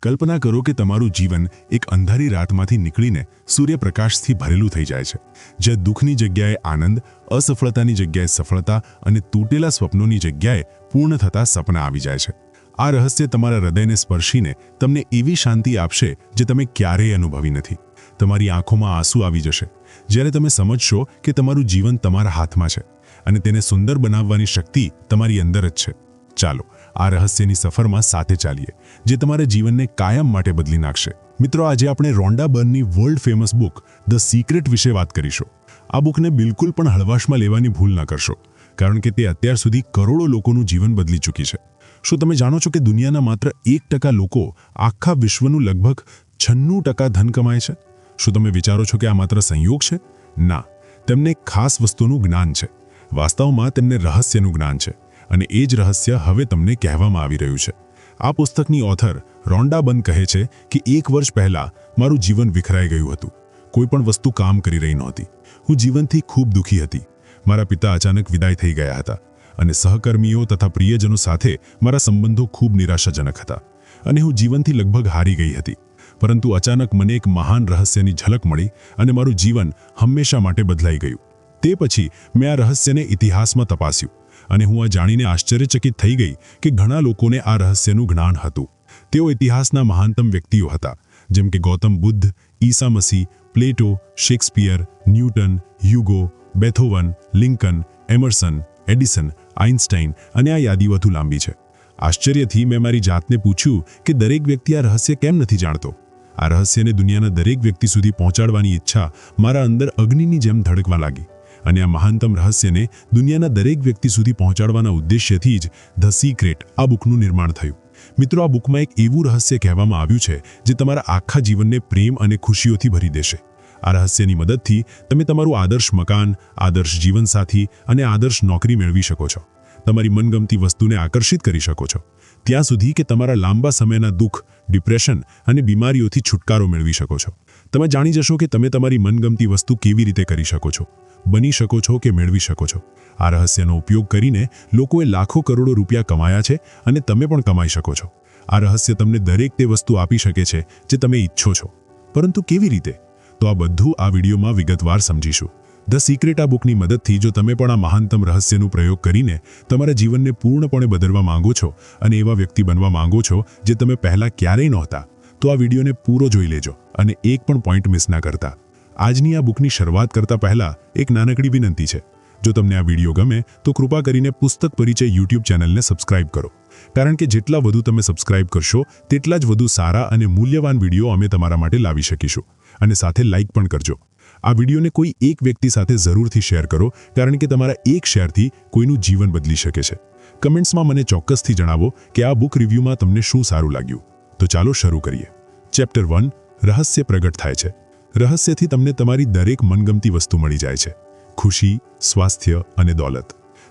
કલ્પના કરો કે તમારું જીવન એક અંધારી રાતમાંથી નીકળીને સૂર્યપ્રકાશથી ભરેલું થઈ જાય છે, જ્યાં દુઃખની જગ્યાએ આનંદ, અસફળતાની જગ્યાએ સફળતા અને તૂટેલા સ્વપ્નોની જગ્યાએ પૂર્ણ થતા સપના આવી જાય છે. આ રહસ્ય તમારા હૃદયને સ્પર્શીને તમને એવી શાંતિ આપશે જે તમે ક્યારેય અનુભવી નથી. તમારી આંખોમાં આંસુ આવી જશે જ્યારે તમે સમજશો કે તમારું જીવન તમારા હાથમાં છે અને તેને સુંદર બનાવવાની શક્તિ તમારી અંદર જ છે. ચાલો આ રહસ્યની સફરમાં સાથે ચાલીએ, જે તમારા જીવનને કાયમ માટે બદલી નાખશે. મિત્રો, આજે આપણે રોન્ડા બર્નની world famous book the secret વિશે વાત કરીશું. આ બુકને બિલકુલ પણ હળવાશમાં લેવાની ભૂલ ન કરશો, કારણ કે તે અત્યાર સુધી કરોડો લોકોનું જીવન બદલી ચૂકી છે. શું તમે જાણો છો કે દુનિયાના માત્ર 1% લોકો આખા વિશ્વનું લગભગ 96% ધન કમાય છે? શું તમે વિચારો છો કે આ માત્ર સંયોગ છે? ના, તેમને ખાસ વસ્તુનું જ્ઞાન છે. વાસ્તવમાં તેમને રહસ્યનું જ્ઞાન છે, અને એ જ રહસ્ય હવે તમને કહેવામાં આવી રહ્યું છે. આ પુસ્તકની ઓથર રોન્ડા બર્ન કહે છે કે 1 વર્ષ પહેલાં મારું જીવન વિખરાઈ ગયું હતું. કોઈ પણ વસ્તુ કામ કરી રહી નહોતી. હું જીવનથી ખૂબ દુઃખી હતી. મારા પિતા અચાનક વિદાય થઈ ગયા હતા, અને સહકર્મીઓ તથા પ્રિયજનો સાથે મારા સંબંધો ખૂબ નિરાશાજનક હતા, અને હું જીવનથી લગભગ હારી ગઈ હતી. પરંતુ અચાનક મને એક મહાન રહસ્યની ઝલક મળી, અને મારું જીવન હંમેશા માટે બદલાઈ ગયું. તે પછી મેં આ રહસ્યને ઇતિહાસમાં તપાસ્યું, અને હું આ જાણીને આશ્ચર્યચકિત થઈ ગઈ કે ઘણા લોકોને આ રહસ્યનું જ્ઞાન હતું. તેઓ ઇતિહાસના મહાનતમ વ્યક્તિઓ હતા, જેમ કે Gautam Buddha, Isa Masih, Plato, Shakespeare, Newton, Hugo, Beethoven, Lincoln, Emerson, Edison, Einstein, અને આ યાદી વધુ લાંબી છે. આશ્ચર્યથી મેં મારી જાતને પૂછ્યું કે દરેક વ્યક્તિ આ રહસ્ય કેમ નથી જાણતો. આ રહસ્યને દુનિયાના દરેક વ્યક્તિ સુધી પહોંચાડવાની ઈચ્છા મારા અંદર અગ્નિની જેમ ધડકવા લાગી. અને આ મહાનતમ રહસ્યને દુનિયાના દરેક વ્યક્તિ સુધી પહોંચાડવાના ઉદ્દેશ્યથી જ ધ સિક્રેટ આ બુકનું નિર્માણ થયું. મિત્રો, આ બુકમાં એક એવું રહસ્ય કહેવામાં આવ્યું છે જે તમારા આખા જીવનને પ્રેમ અને ખુશીઓથી ભરી દેશે. આ રહસ્યની મદદથી તમે તમારું આદર્શ મકાન, આદર્શ જીવનસાથી અને આદર્શ નોકરી મેળવી શકો છો. તમારી મનગમતી વસ્તુને આકર્ષિત કરી શકો છો, ત્યાં સુધી કે તમારા લાંબા સમયના દુઃખ, ડિપ્રેશન અને બીમારીઓથી છુટકારો મેળવી શકો છો. તમે જાણી જશો કે તમે તમારી મનગમતી વસ્તુ કેવી રીતે કરી શકો છો, બની શકો છો કે મેળવી શકો છો. આ રહસ્યનો ઉપયોગ કરીને લોકોએ લાખો કરોડો રૂપિયા કમાયા છે, અને તમે પણ કમાઈ શકો છો. આ રહસ્ય તમને દરેક તે વસ્તુ આપી શકે છે જે તમે ઈચ્છો છો. પરંતુ કેવી રીતે? તો આ બધું આ વિડીયોમાં વિગતવાર સમજીશું. ધ સિક્રેટ આ બુકની મદદથી જો તમે પણ આ મહાનતમ રહસ્યનું પ્રયોગ કરીને તમારા જીવનને પૂર્ણપણે બદલવા માંગો છો અને એવા વ્યક્તિ બનવા માંગો છો જે તમે પહેલાં ક્યારેય નહોતા, તો આ વિડીયોને પૂરો જોઈ લેજો અને એક પણ પોઈન્ટ મિસ ના કરતા. આજની આ બુકની શરૂઆત કરતા પહેલા એક નાનકડી વિનંતી છે. જો તમને આ વિડીયો ગમે તો કૃપા કરીને પુસ્તક પરિચય યુટ્યુબ ચેનલને સબસ્ક્રાઇબ કરો, કારણ કે જેટલા વધુ તમે સબસ્ક્રાઇબ કરશો તેટલા જ વધુ સારા અને મૂલ્યવાન વિડીયો અમે તમારા માટે લાવી શકીશું. અને સાથે લાઇક પણ કરજો. આ વિડીયોને કોઈ એક વ્યક્તિ સાથે જરૂરથી શેર કરો, કારણ કે તમારા એક શેરથી કોઈનું જીવન બદલી શકે છે. કમેન્ટ્સમાં મને ચોક્કસથી જણાવો કે આ બુક રિવ્યૂમાં તમને શું સારું લાગ્યું. તો ચાલો શરૂ કરીએ. ચેપ્ટર 1, રહસ્ય પ્રગટ થાય છે. રહસ્યથી તમને તમારી દરેક મનગમતી વસ્તુ મળી જાય છે. ખુશી, સ્વાસ્થ્ય અને દોલત.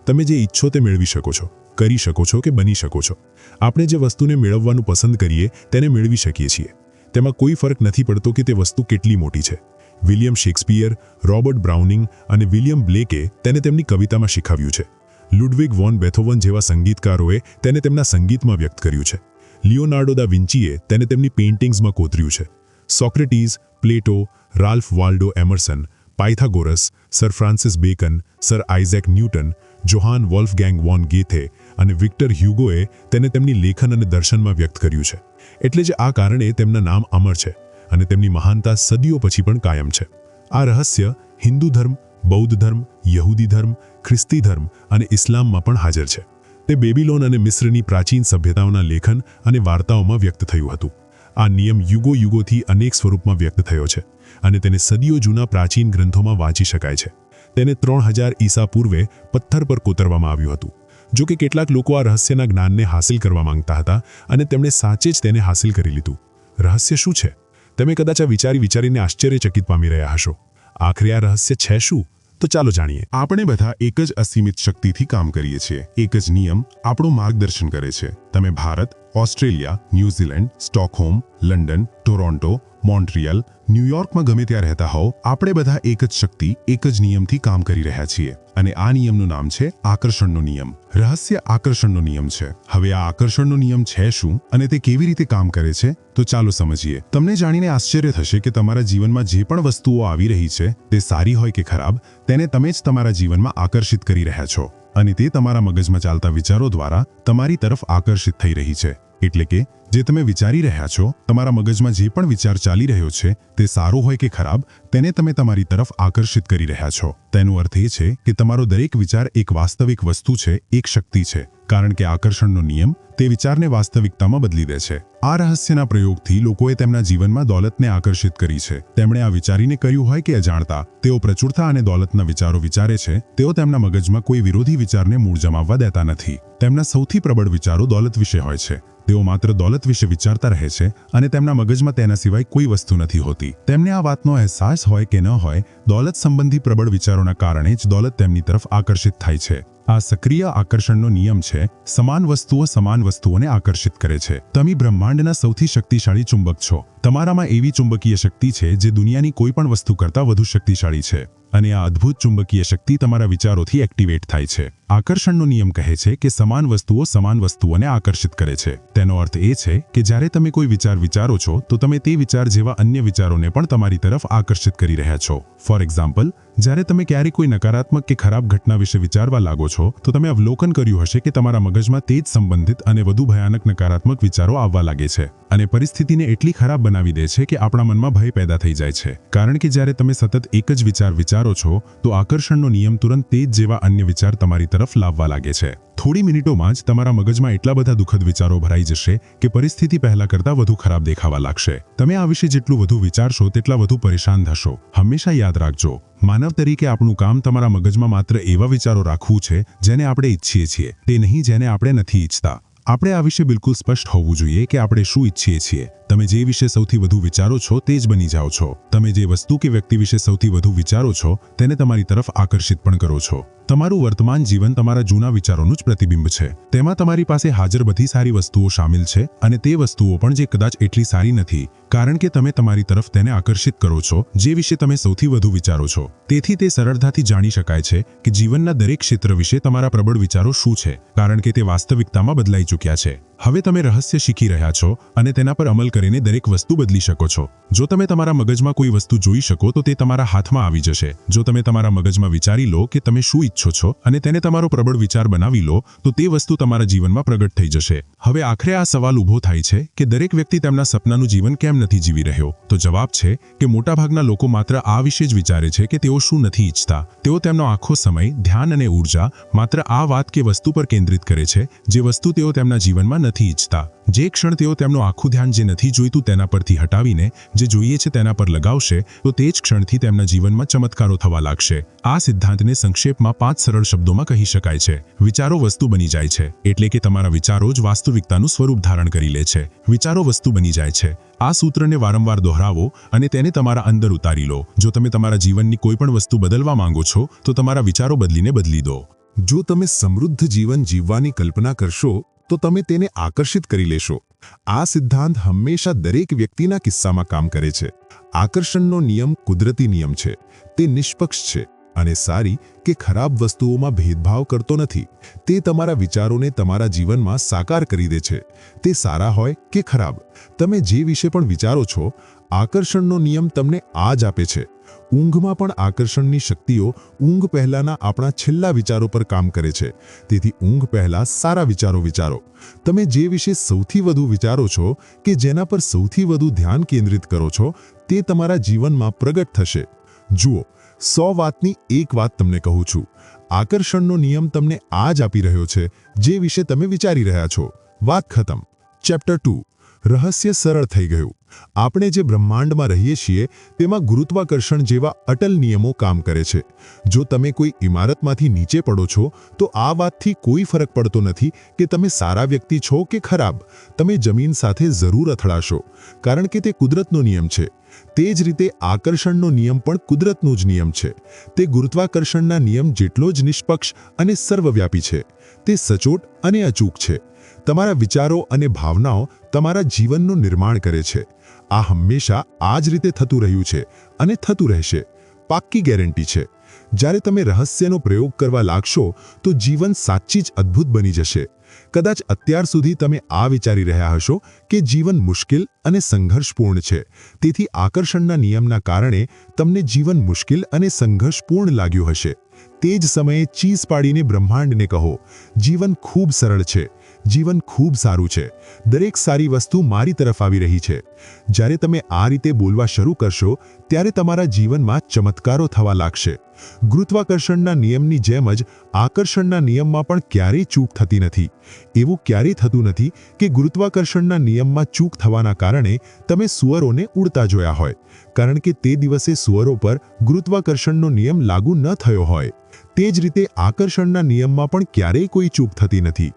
તમે જે ઈચ્છો તે મેળવી શકો છો, કરી શકો છો કે બની શકો છો. આપણે જે વસ્તુને મેળવવાનું પસંદ કરીએ તેને મેળવી શકીએ છીએ. તેમાં કોઈ ફરક નથી પડતો કે તે વસ્તુ કેટલી મોટી છે. વિલિયમ શેક્સપિયર, રોબર્ટ બ્રાઉનિંગ અને વિલિયમ બ્લેકે તેને તેમની કવિતામાં શીખવ્યું છે. લુડવિગ વોન બેથોવન જેવા સંગીતકારોએ તેને તેમના સંગીતમાં વ્યક્ત કર્યું છે. લિયોનાર્ડો દા વિન્ચીએ તેને તેમની પેઇન્ટિંગ્સમાં કોતર્યું છે. Socrates, Plato, Ralph Waldo Emerson, Pythagoras, sir Francis Bacon, sir Isaac Newton, Johann Wolfgang von Goethe અને વિક્ટર હ્યુગોએ તેને તેમની લેખન અને દર્શનમાં વ્યક્ત કર્યું છે. એટલે જ આ કારણે તેમના નામ અમર છે, અને તેમની મહાનતા સદીઓ પછી પણ કાયમ છે. આ રહસ્ય હિન્દુ ધર્મ, બૌદ્ધ ધર્મ, યહૂદી ધર્મ, ખ્રિસ્તી ધર્મ અને ઇસ્લામમાં પણ હાજર છે. તે બેબીલોન અને મિસ્રની પ્રાચીન સભ્યતાઓના લેખન અને વાર્તાઓમાં વ્યક્ત થયું હતું. આ નિયમ યુગોથી અનેક સ્વરૂપમાં વ્યક્ત થયો છે, અને તેને સદીઓ જૂના પ્રાચીન ગ્રંથોમાં વાંચી શકાય છે. તેને 3000 ઈસા પૂર્વે પથ્થર પર કોતરવામાં આવ્યું હતું. જો કે કેટલાક લોકો આ રહસ્યના જ્ઞાનને હાંસિલ કરવા માંગતા હતા, અને તેમણે સાચે જ તેને હાંસિલ કરી લીધું. રહસ્ય શું છે? તમે કદાચ આ વિચારીને આશ્ચર્યચકિત પામી રહ્યા હશો. આખરે આ રહસ્ય છે શું? તો ચાલો જાણીએ. આપણે બધા એક જ અસીમિત શક્તિથી કામ કરીએ છીએ. એક જ નિયમ આપણું માર્ગદર્શન કરે છે. તમે Bharat, Australia, New Zealand, Stockholm, London, Toronto, Montreal, ન્યૂયોર્કમાં ગમે ત્યાં રહેતા હોવ, આપણે બધા એક જ શક્તિ, એક જ નિયમથી કામ કરી રહ્યા છીએ અને આ નિયમનું નામ છે આકર્ષણનો નિયમ. રહસ્ય આકર્ષણનો નિયમ છે. હવે આ આકર્ષણનો નિયમ છે શું અને તે કેવી રીતે કામ કરે છે તો ચાલો સમજીએ. તમને જાણીને આશ્ચર્ય થશે કે તમારા જીવનમાં જે પણ વસ્તુઓ આવી રહી છે તે સારી હોય કે ખરાબ, તેને તમે જ તમારા જીવનમાં આકર્ષિત કરી રહ્યા છો અને તે તમારા મગજમાં ચાલતા વિચારો દ્વારા તમારી તરફ આકર્ષિત થઈ રહી છે. એટલે કે જે તમે વિચારી રહ્યા છો, તમારા મગજમાં જે પણ વિચાર ચાલી રહ્યો છે તે સારો હોય કે ખરાબ, તેને તમે તમારી તરફ આકર્ષિત કરી રહ્યા છો. તેનો અર્થ એ છે કે તમારો દરેક વિચાર એક વાસ્તવિક વસ્તુ છે, એક શક્તિ છે, કારણ કે આકર્ષણનો નિયમ તે વિચારને વાસ્તવિકતામાં બદલી દે છે. આ રહસ્યના પ્રયોગથી લોકોએ તેમના જીવનમાં દોલતને આકર્ષિત કરી છે. તેમણે આ વિચારીને કર્યું હોય કે અજાણતા, તેઓ પ્રચુરતા અને દોલતના વિચારો વિચારે છે. તેઓ તેમના મગજમાં કોઈ વિરોધી વિચારને મૂળ જમાવવા દેતા નથી. તેમના સૌથી પ્રબળ વિચારો દોલત વિશે હોય છે. તેઓ માત્ર દોલત વિશે વિચારતા રહે છે અને તેમના મગજમાં તેના સિવાય કોઈ વસ્તુ નથી હોતી. તેમને આ વાતનો અહેસાસ હોય કે ન હોય, દોલત સંબંધી પ્રબળ વિચારોના કારણે જ દોલત તેમની તરફ આકર્ષિત થાય છે. આ સક્રિય આકર્ષણનો નિયમ છે. સમાન વસ્તુઓ સમાન વસ્તુઓને આકર્ષિત કરે છે. તમે બ્રહ્માંડના સૌથી શક્તિશાળી ચુંબક છો. તમારામાં એવી ચુંબકીય શક્તિ છે જે દુનિયાની કોઈ પણ વસ્તુ કરતાં વધુ શક્તિશાળી છે અને આ અદ્ભુત ચુંબકીય શક્તિ તમારા વિચારોથી એક્ટિવેટ થાય છે. આકર્ષણનો નિયમ કહે છે કે સમાન વસ્તુઓ સમાન વસ્તુઓને આકર્ષિત કરે છે. તેનો અર્થ એ છે કે જ્યારે તમે કોઈ વિચાર વિચારો છો તો તમે તે વિચાર જેવા અન્ય વિચારોને પણ તમારી તરફ આકર્ષિત કરી રહ્યા છો. ફોર એક્ઝામ્પલ, જ્યારે તમે ક્યારેય કોઈ નકારાત્મક કે ખરાબ ઘટના વિશે વિચારવા લાગો છો તો તમે અવલોકન કર્યું હશે કે તમારા મગજમાં તે જ સંબંધિત અને વધુ ભયાનક નકારાત્મક વિચારો આવવા લાગે છે અને પરિસ્થિતિને એટલી ખરાબ બનાવી દે છે કે આપણા મનમાં ભય પેદા થઈ જાય છે. કારણ કે જ્યારે તમે સતત એક જ વિચાર વિચારો છો તો આકર્ષણનો નિયમ તુરંત તે જ જેવા અન્ય વિચાર તમારી તરફ લાવવા લાગે છે. થોડી મિનિટોમાં જ તમારા મગજમાં એટલા બધા દુઃખદ વિચારો ભરાઈ જશે કે પરિસ્થિતિ પહેલા કરતાં વધુ ખરાબ દેખાવા લાગશે. તમે આ વિશે જેટલું વધુ વિચારશો તેટલા વધુ પરેશાન થશો. હંમેશા યાદ રાખજો, માનવ તરીકે આપણું કામ તમારા મગજમાં માત્ર એવા વિચારો રાખવું છે જેને આપણે ઈચ્છીએ છીએ, તે નહીં જેને આપણે નથી ઈચ્છતા. આપણે આ વિશે બિલકુલ સ્પષ્ટ હોવું જોઈએ કે આપણે શું ઈચ્છીએ છીએ. તમે જે વિશે સૌથી વધુ વિચારો છો તે જ બની જાઓ છો. તમે જે વસ્તુ કે વ્યક્તિ વિશે સૌથી વધુ વિચારો છો તેને તમારી તરફ આકર્ષિત પણ કરો છો. તમારું વર્તમાન જીવન તમારા જૂના વિચારોનું જ પ્રતિબિંબ છે. તેમાં તમારી પાસે હાજર બધી સારી વસ્તુઓ શામેલ છે અને તે વસ્તુઓ પણ જે કદાચ એટલી સારી નથી, કારણ કે તમે તમારી તરફ તેને આકર્ષિત કરો છો જે વિશે તમે સૌથી વધુ વિચારો છો. તેથી તે સરળતાથી જાણી શકાય છે કે જીવનના દરેક ક્ષેત્ર વિશે તમારા પ્રબળ વિચારો શું છે, કારણ કે તે વાસ્તવિકતામાં બદલાઈ ચૂક્યા છે. હવે તમે રહસ્ય શીખી રહ્યા છો અને તેના પર અમલ કરીને દરેક વસ્તુ બદલી શકો છો. જો તમે તમારા મગજમાં કોઈ વસ્તુ જોઈ શકો તો તે તમારા હાથમાં આવી જશે. જો તમે તમારા મગજમાં વિચારી લો કે તમે શું ઈચ્છો છો અને તેને તમારો પ્રબળ વિચાર બનાવી લો તો તે વસ્તુ તમારા જીવનમાં પ્રગટ થઈ જશે. હવે આખરે આ સવાલ ઊભો થાય છે કે દરેક વ્યક્તિ તેમના સપનાનું જીવન કેમ નથી જીવી રહ્યો? તો જવાબ છે કે મોટાભાગના લોકો માત્ર આ વિશે જ વિચારે છે કે તેઓ શું નથી ઈચ્છતા. તેઓ તેમનો આખો સમય, ધ્યાન અને ઊર્જા માત્ર આ વાત કે વસ્તુ પર કેન્દ્રિત કરે છે જે વસ્તુ તેઓ તેમના જીવનમાં નથી ઈચ્છતા. જે ક્ષણ તેઓ તેમનું આખું ધ્યાન જે નથી જોઈતું તેના પરથી હટાવીને જે જોઈએ છે તેના પર લગાવશે તો તે જ ક્ષણથી તેમના જીવનમાં ચમત્કારો થવા લાગશે. આ સિદ્ધાંતને સંક્ષેપમાં 5 સરળ શબ્દોમાં કહી શકાય છે. વિચારો વસ્તુ બની જાય છે. એટલે કે તમારા વિચારો જ વાસ્તવિકતાનું સ્વરૂપ ધારણ કરી લે છે. વિચારો વસ્તુ બની જાય છે. આ સૂત્રને વારંવાર દોહરાવો અને તેને તમારા અંદર ઉતારી લો. જો તમે તમારા જીવનની કોઈ પણ વસ્તુ બદલવા માંગો છો તો તમારા વિચારો બદલી દો. જો તમે સમૃદ્ધ જીવન જીવવાની કલ્પના કરશો તો તમે તેને આકર્ષિત કરી લેશો. આ સિદ્ધાંત હંમેશા દરેક વ્યક્તિના કિસ્સામાં કામ કરે છે. આકર્ષણનો નિયમ કુદરતી નિયમ છે. તે નિષ્પક્ષ છે અને સારી કે ખરાબ વસ્તુઓમાં ભેદભાવ કરતો નથી. તે તમારા વિચારોને તમારા જીવનમાં સાકાર કરી દે છે. તે સારા હોય કે ખરાબ, તમે જે વિશે પણ વિચારો છો, આકર્ષણનો નિયમ તમને આ જ આપે છે. ઊંઘમાં પણ આકર્ષણની શક્તિઓ ઊંઘ પહેલાના આપણા છેલ્લા વિચારો પર કામ કરે છે. તેથી ઊંઘ પહેલા સારા વિચારો વિચારો. તમે જે વિશે સૌથી વધુ વિચારો છો કે જેના પર સૌથી વધુ ધ્યાન કેન્દ્રિત કરો છો તે તમારા જીવનમાં પ્રગટ થશે. જુઓ, 100 વાતની એક વાત તમને કહું છું. આકર્ષણનો નિયમ તમને આ જ આપી રહ્યો છે જે વિશે તમે વિચારી રહ્યા છો. વાત ખતમ. ચેપ્ટર 2. રહસ્ય સરળ થઈ ગયું. આપણે જે બ્રહ્માંડમાં રહીએ છીએ તેમાં ગુરુત્વાકર્ષણ જેવા અટલ નિયમો કામ કરે છે. જો તમે કોઈ ઇમારતમાંથી નીચે પડો છો તો આ વાતથી કોઈ ફરક પડતો નથી કે તમે સારા વ્યક્તિ છો કે ખરાબ. તમે જમીન સાથે જરૂર અથડાશો, કારણ કે તે કુદરતનો નિયમ છે. તે જ રીતે આકર્ષણનો નિયમ પણ કુદરતનો જ નિયમ છે. તે ગુરુત્વાકર્ષણના નિયમ જેટલો જ નિષ્પક્ષ અને સર્વવ્યાપી છે. તે સચોટ અને અચૂક છે. તમારા વિચારો અને ભાવનાઓ તમારા જીવનનું નિર્માણ કરે છે. આ હંમેશા આ જ રીતે થતું રહ્યું છે અને થતું રહેશે. પાક્કી ગેરંટી છે. જ્યારે તમે રહસ્યનો પ્રયોગ કરવા લાગશો તો જીવન સાચી જ અદ્ભુત બની જશે. કદાચ અત્યાર સુધી તમે આ વિચારી રહ્યા હશો કે જીવન મુશ્કેલ અને સંઘર્ષપૂર્ણ છે, તેથી આકર્ષણના નિયમના કારણે તમને જીવન મુશ્કેલ અને સંઘર્ષપૂર્ણ લાગ્યું હશે. તે જ સમયે ચીસ પાડીને બ્રહ્માંડને કહો, જીવન ખૂબ સરળ છે, જીવન ખૂબ સારું છે, દરેક સારી વસ્તુ મારી તરફ આવી રહી છે. જ્યારે તમે આ રીતે બોલવા શરૂ કરશો ત્યારે તમારા જીવનમાં ચમત્કારો થવા લાગશે. ગુરુત્વાકર્ષણના નિયમની જેમ જ આકર્ષણના નિયમમાં પણ ક્યારેય ચૂક થતી નથી. એવું ક્યારેય થતું નથી કે ગુરુત્વાકર્ષણના નિયમમાં ચૂક થવાના કારણે તમે સુઅરોને ઉડતા જોયા હોય, કારણ કે તે દિવસે સુઅરો પર ગુરુત્વાકર્ષણનો નિયમ લાગુ ન થયો હોય. તે જ રીતે આકર્ષણના નિયમમાં પણ ક્યારેય કોઈ ચૂક થતી નથી.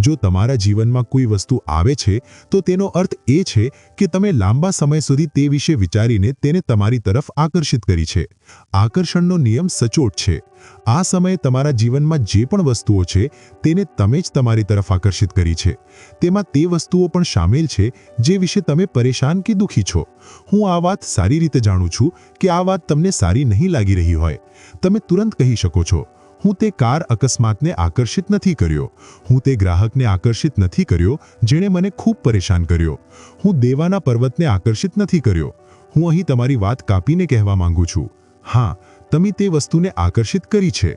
જો તમારા જીવનમાં કોઈ વસ્તુ આવે છે તો તેનો અર્થ એ છે કે તમે લાંબા સમય સુધી તે વિશે વિચારીને તેને તમારી તરફ આકર્ષિત કરી છે. આકર્ષણનો નિયમ સચોટ છે. આ સમયે તમારા જીવનમાં જે પણ વસ્તુઓ છે તેને તમે જ તમારી તરફ આકર્ષિત કરી છે. તેમાં તે વસ્તુઓ પણ શામેલ છે જે વિશે તમે પરેશાન કે દુઃખી છો. હું આ વાત સારી રીતે જાણું છું કે આ વાત તમને સારી નહીં લાગી રહી હોય. તમે તુરંત કહી શકો છો, હું તે કાર અકસ્માતને આકર્ષિત નથી કર્યો, હું તે ગ્રાહકને આકર્ષિત નથી કર્યો જેણે મને ખૂબ પરેશાન કર્યો, હું દેવાના પર્વતને આકર્ષિત નથી કર્યો. હું અહીં તમારી વાત કાપીને કહેવા માંગુ છું, હા, તમે તે વસ્તુને આકર્ષિત કરી છે.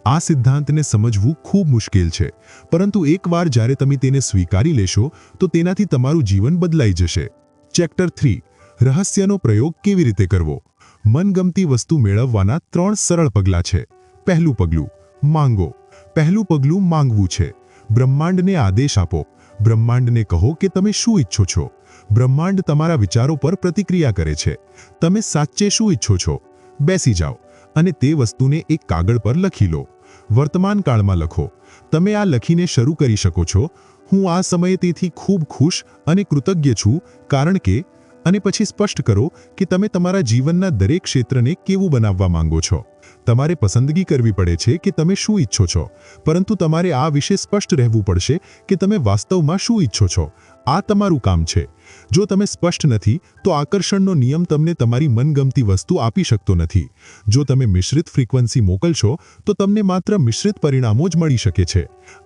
આ સિદ્ધાંતને સમજવું ખૂબ મુશ્કેલ છે, પરંતુ એકવાર જ્યારે તમે તેને સ્વીકારી લેશો તો તેનાથી તમારું જીવન બદલાઈ જશે. ચેપ્ટર 3, રહસ્યનો પ્રયોગ કેવી રીતે કરવો. મનગમતી વસ્તુ મેળવવાના 3 સરળ પગલાં છે. પહેલું પગલું, માંગો. પહેલું પગલું માંગવું છે. બ્રહ્માંડને આદેશ આપો. બ્રહ્માંડને કહો કે તમે શું ઈચ્છો છો. બ્રહ્માંડ તમારા વિચારો પર પ્રતિક્રિયા કરે છે. તમે સાચે શું ઈચ્છો છો? બેસી જાઓ અને તે વસ્તુને એક કાગળ પર લખી લો. વર્તમાન કાળમાં લખો. તમે આ લખીને શરૂ કરી શકો છો, હું આ સમયે તેથી ખૂબ ખુશ અને કૃતજ્ઞ છું કારણ કે, અને પછી સ્પષ્ટ કરો કે તમે તમારા જીવનના દરેક ક્ષેત્રને કેવું બનાવવા માંગો છો. તમારે પસંદગી કરવી પડે છે કે તમે શું ઈચ્છો છો, પરંતુ તમારે આ વિશે સ્પષ્ટ રહેવું પડશે કે તમે વાસ્તવમાં શું ઈચ્છો છો. આ તમારું કામ છે. જો તમે સ્પષ્ટ નથી તો આકર્ષણનો નિયમ તમને તમારી મનગમતી વસ્તુ આપી શકતો નથી. જો તમે મિશ્રિત ફ્રીક્વન્સી મોકલશો તો તમને માત્ર મિશ્રિત પરિણામો જ મળી શકે છે.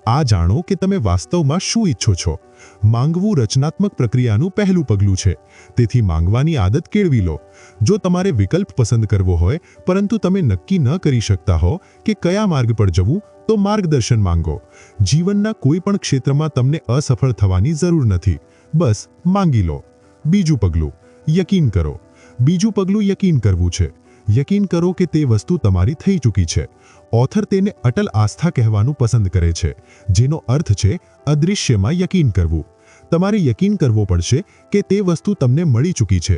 આ જાણો કે તમે વાસ્તવમાં શું ઈચ્છો છો. માંગવું રચનાત્મક પ્રક્રિયાનું પહેલું પગલું છે. તેથી માંગવાની આદત કેળવી લો. જો તમારે વિકલ્પ પસંદ કરવો હોય પરંતુ તમે નક્કી ન કરી શકતા હો કે કયા માર્ગ પર જવું, તો માર્ગદર્શન માંગો. જીવનના કોઈ પણ ક્ષેત્રમાં તમને અસફળ થવાની જરૂર નથી. બસ માંગી લો. બીજું પગલું, યકીન કરો. બીજું પગલું યકીન કરવું છે. યકીન કરો કે તે વસ્તુ તમારી થઈ ચૂકી છે. ઓથર તેને અટલ આસ્થા કહેવાનું પસંદ કરે છે, જેનો અર્થ છે અદૃશ્યમાં યકીન કરવું. તમારે યકીન કરવો પડશે કે તે વસ્તુ તમને મળી ચૂકી છે.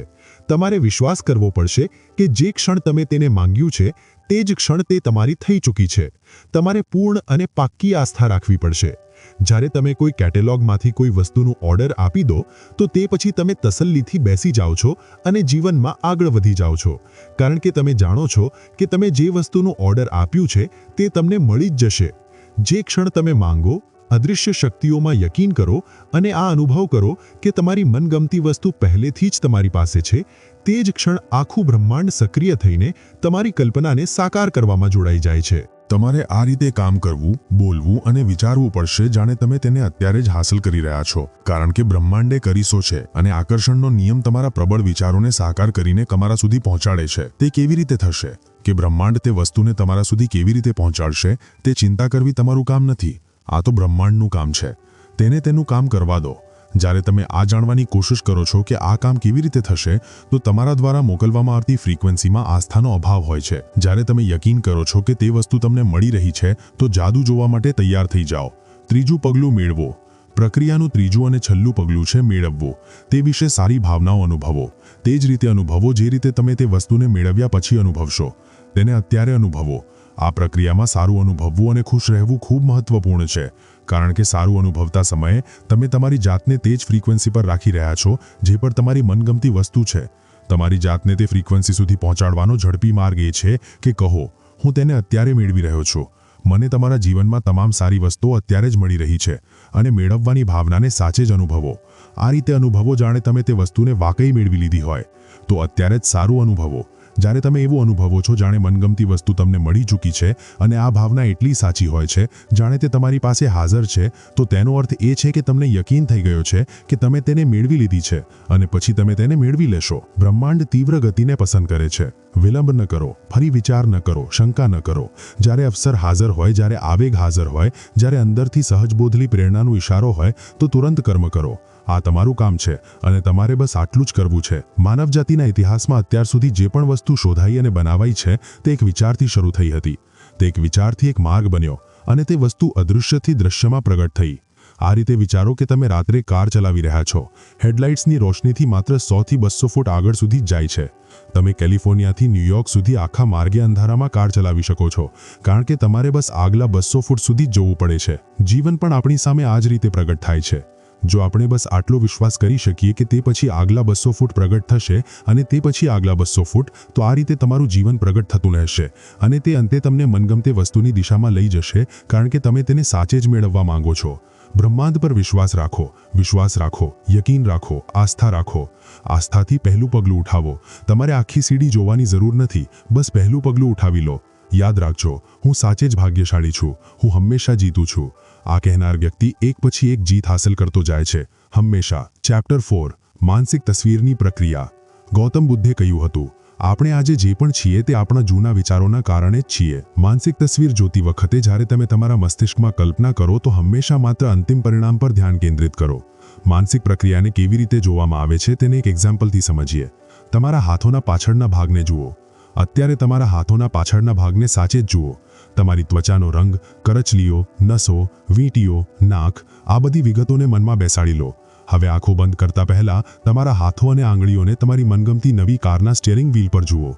તમારે વિશ્વાસ કરવો પડશે કે જે ક્ષણ તમે તેને માંગ્યું છે તે જ ક્ષણ તે તમારી થઈ ચૂકી છે. તમારે પૂર્ણ અને પાક્કી આસ્થા રાખવી પડશે. જ્યારે તમે કોઈ કેટેલોગમાંથી કોઈ વસ્તુનું ઓર્ડર આપી દો તો તે પછી તમે તસલ્લીથી બેસી જાઓ છો અને જીવનમાં આગળ વધી જાઓ છો, કારણ કે તમે જાણો છો કે તમે જે વસ્તુનું ઓર્ડર આપ્યું છે તે તમને મળી જ જશે. જે ક્ષણ તમે માંગો, અદૃશ્ય શક્તિઓમાં યકીન કરો અને આ અનુભવ કરો કે તમારી મનગમતી વસ્તુ પહેલેથી જ તમારી પાસે છે, તે જ ક્ષણ આખું બ્રહ્માંડ સક્રિય થઈને તમારી કલ્પનાને સાકાર કરવામાં જોડાઈ જાય છે. તમારે આ રીતે કામ કરવું, બોલવું અને વિચારવું પડશે જાણે તમે તેને અત્યારે જ હાંસલ કરી રહ્યા છો, કારણ કે બ્રહ્માંડે કરીશો છે અને આકર્ષણનો નિયમ તમારા પ્રબળ વિચારોને સાકાર કરીને તમારા સુધી પહોંચાડે છે. તે કેવી રીતે થશે કે બ્રહ્માંડ તે વસ્તુને તમારા સુધી કેવી રીતે પહોંચાડશે તે ચિંતા કરવી તમારું કામ નથી. આ તો બ્રહ્માંડનું કામ છે. તેને તેનું કામ કરવા દો. જ્યારે તમે આ જાણવાની કોશિશ કરો છો કે આ કામ કેવી રીતે થશે, તો તમારા દ્વારા મોકલવામાં આવતી ફ્રીક્વન્સીમાં આસ્થાનો અભાવ હોય છે. જ્યારે તમે યકીન કરો છો કે તે વસ્તુ તમને મળી રહી છે તો જાદુ જોવા માટે તૈયાર થઈ જાઓ. ત્રીજું પગલું, મેળવો. પ્રક્રિયાનું ત્રીજું અને છેલ્લું પગલું છે મેળવવું. તે વિશે સારી ભાવનાઓ અનુભવો. તે જ રીતે અનુભવો જે રીતે તમે તે વસ્તુને મેળવ્યા પછી અનુભવશો. તેને અત્યારે અનુભવો. આ પ્રક્રિયામાં સારું અનુભવવું અને ખુશ રહેવું ખૂબ મહત્વપૂર્ણ છે, કારણ કે સારું અનુભવતા સમયે તમે તમારી જાતને તે જ ફ્રીક્વન્સી પર રાખી રહ્યા છો જે પર તમારી મનગમતી વસ્તુ છે. તમારી જાતને તે ફ્રીક્વન્સી સુધી પહોંચાડવાનો ઝડપી માર્ગ એ છે કે કહો, હું તેને અત્યારે મેળવી રહ્યો છું. મને તમારા જીવનમાં તમામ સારી વસ્તુઓ અત્યારે જ મળી રહી છે અને મેળવવાની ભાવનાને સાચે જ અનુભવો. આ રીતે અનુભવો જાણે તમે તે વસ્તુને વાકઈ મેળવી લીધી હોય. તો અત્યારે જ સારું અનુભવો. જ્યારે તમે એવું અનુભવો છો જાણે મનગમતી વસ્તુ તમને મળી ચૂકી છે અને આ ભાવના એટલી સાચી હોય છે જાણે તે તમારી પાસે હાજર છે, તો તેનો અર્થ એ છે કે તમને યકીન થઈ ગયો છે કે તમે તેને મેળવી લીધી છે અને પછી તમે તેને મેળવી લેશો. બ્રહ્માંડ તીવ્ર ગતિને પસંદ કરે છે. વિલંબ ન કરો, ફરી વિચાર ન કરો, શંકા ન કરો. જ્યારે અવસર હાજર હોય, જ્યારે આવેગ હાજર હોય, જ્યારે અંદરથી સહજબોધલી પ્રેરણાનો ઇશારો હોય, તો તુરંત કર્મ કરો. આ તમારું કામ છે અને તમારે બસ આટલું જ કરવું છે. માનવજાતિના ઇતિહાસમાં અત્યાર સુધી જે પણ વસ્તુ શોધાઈ અને બનાવાઈ છે તે એક વિચારથી શરૂ થઈ હતી. તે એક વિચારથી એક માર્ગ બન્યો અને તે વસ્તુ અદૃશ્યથી દ્રશ્યમાં પ્રગટ થઈ. આ રીતે વિચારો કે તમે રાત્રે કાર ચલાવી રહ્યા છો. હેડલાઇટ્સની રોશનીથી માત્ર 100 થી 200 ફૂટ આગળ સુધી જાય છે. તમે કેલિફોર્નિયાથી ન્યૂયોર્ક સુધી આખા માર્ગે અંધારામાં કાર ચલાવી શકો છો, કારણ કે તમારે બસ આગલા 200 ફૂટ સુધી જ જવું પડે છે. જીવન પણ આપણી સામે આ જ રીતે પ્રગટ થાય છે. જો આપણે બસ આટલો વિશ્વાસ કરી શકીએ કે તે પછી આગલા 200 ફૂટ પ્રગટ થશે અને તે પછી આગલા 200 ફૂટ, તો આ રીતે તમારું જીવન પ્રગટ થતું રહેશે અને તે અંતે તમને મનગમતે વસ્તુની દિશામાં લઈ જશે, કારણ કે તમે તેને સાચે જ મેળવવા માંગો છો. બ્રહ્માંડ પર વિશ્વાસ રાખો, વિશ્વાસ રાખો, યકીન રાખો, આસ્થા રાખો. આસ્થાથી પહેલું પગલું ઉઠાવો. તમારે આખી સીડી જોવાની જરૂર નથી, બસ પહેલું પગલું ઉઠાવી લો. યાદ રાખજો, હું સાચે જ ભાગ્યશાળી છું. હું હંમેશા જીતું છું. આ કહેનાર વ્યક્તિ એક પછી એક જીત હાંસલ કરતો જાય છે, હંમેશા. ચેપ્ટર 4, માનસિક તસવીરની પ્રક્રિયા. ગૌતમ બુદ્ધે કહ્યું હતું, આપણે આજે જે પણ છીએ તે આપણા જૂના વિચારોના કારણે જ છીએ. માનસિક તસવીર જોતી વખતે જ્યારે તમે તમારા મસ્તિષ્કમાં કલ્પના કરો તો હંમેશા માત્ર અંતિમ પરિણામ પર ધ્યાન કેન્દ્રિત કરો. માનસિક પ્રક્રિયાને કેવી રીતે જોવામાં આવે છે તેને એક એક્ઝામ્પલથી સમજીએ. તમારા હાથોના પાછળના ભાગને જુઓ. અત્યારે તમારા હાથોના પાછળના ભાગને સાચે જ જુઓ. તમારી ત્વચાનો રંગ, કરચલીઓ, નસો, વીંટીઓ, નાક, આ બધી વિગતોને મનમાં બેસાડી લો. હવે આંખો બંધ કરતા પહેલા તમારા હાથો અને આંગળીઓને તમારી મનગમતી નવી કારના સ્ટીયરિંગ વ્હીલ પર જુઓ.